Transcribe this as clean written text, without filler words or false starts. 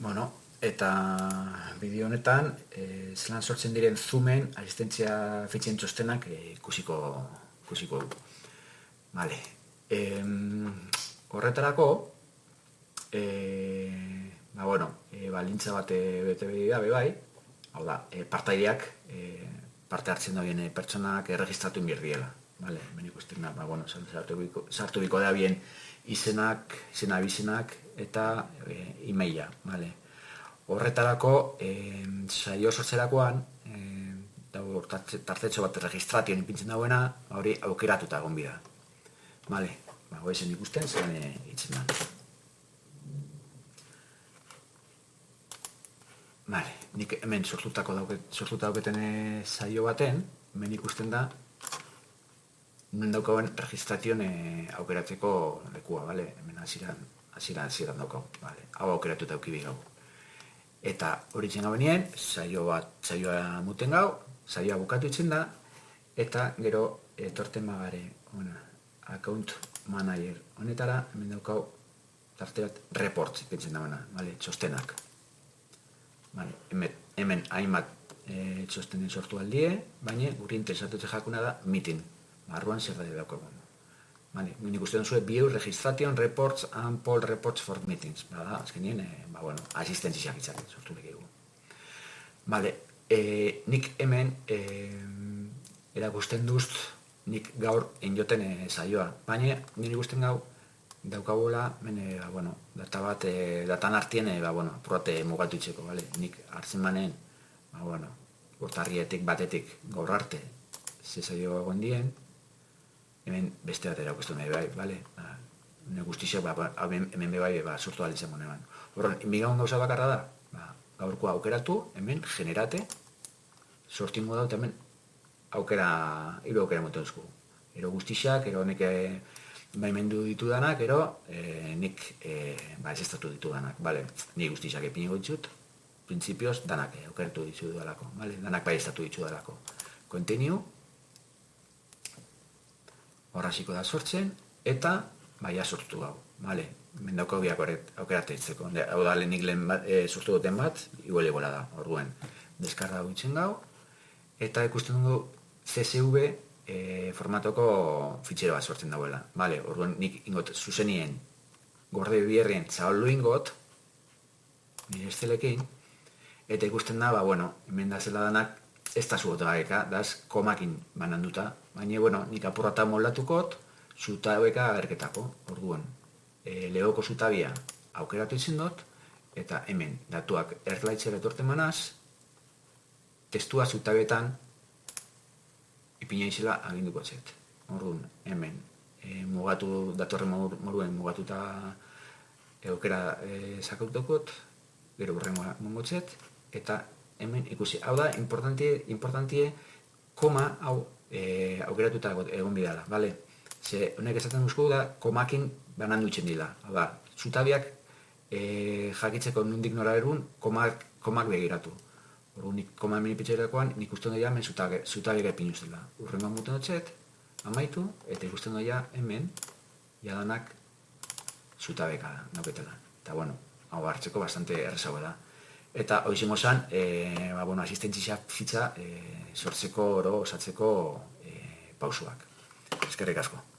Bueno, eta bideo honetan, zelan sortzen diren Zoomen asistentzia fitxen txostenak ikusiko dugu. Vale. Horretarako, balintza bat bete da bai, hau da, partaideak parte hartzen dauen pertsonak erregistratu inbier diela. Vale, ben ikusten da, sartu biko da bien izenak, abizenak eta e-maila, vale. Horretarako, saio sortzerakoan, tartetxo bat registratioan ipintzen dauena, hori aukeratuta egon bida. Vale, goezen ikusten, zen itzen da. Vale, nik hemen sortuta dauketen saio baten, hemen ikusten da, hemen daukauen registratioan aukeratzeko lekua, vale? Hemen hasieran daukau, vale? Hau aukeratuta aukibi gau. Eta hori itzen gau benien, saioa muten gau, saioa bukatu itzen da, eta gero etorten magare, account manager honetara, hemen daukau tarte bat reports ikentzen dauna, vale? Txostenak. Vale, hemen hainbat txostenen sortu aldie, baina guri interesatutze jakuna da meeting. Barruan zer da daukagun. Vale, nik uste duzue view registration reports and poll reports for meetings. Bada, azkenien, asistentziak itzaten sortu lekigu. Vale, nik hemen erakusten duz nik gaur enjoten saioa. Baina, nik ikusten gau daukagula, datan artien, apurate mugatu itxeko, vale? Nik hartzen banen, urtarrietik batetik gaur arte, ze saio egon dien, hemen beste bat erakustu nahi bai, bale? Hene guztiak, hemen bai, sortu alitzen monean. Horren, inbigaun gauza bakarra da, gaurkoa aukeratu, hemen generate, sortingo dut hemen hiru aukera moten duzku. Ero guztiak, ero honek baimendu ditu danak, ero nik ezestatu ditu danak, bale? Ni guztiak epinigo ditut, printzipioz danak aukeratu ditu dalako, bale? Danak bai estatu ditu dalako. Continue, horraziko da sortzen, eta baia sortu gau, bale? Mendauko biak aukerate ditzeko. Hau da, lehenik sortu duten bat, igual da, orduen. Deskarra hau itzen gau, eta ikusten dugu CSV formatoko fitxero bat sortzen dauela. Bale, orduen nik ingot zuzenien gorde bierrien zahollu ingot, nire estelekin, eta ikusten da, hemen da zela danak, ez da zugot gabeka, daz komakin bananduta, baina, nik apurrata moldatukot, zutabeka agerketako, orduen. Lehoko zutabia aukeratu itzen dut, eta hemen datuak erlaitzera etorten manaz, testua zutabetan ipina izela aginduko txet. Orduan, hemen, datorren moruen mugatuta aukera sakautukot, gero burrengoa mongo txet, eta hemen ikusi. Hau da, importantie, koma hau aukeratuta egon bidala, bale? Ze honek esaten duzku da, komakin banandu itzen dila. Hau da, zutabiak jakitzeko nundik nora erun, komak begiratu. Orduan, nik koma hemen ipitxerakoan, nik usten doia hemen zutabiak epin ustela. Urrengoa muten dutxet, amaitu, eta ikusten doia hemen, jadanak zutabeka nauketela. Eta, hau hartzeko bastante errezago da. Eta, hoizimo zan, asistentzia fitxa sortzeko oro osatzeko pausuak. Eskerrik asko.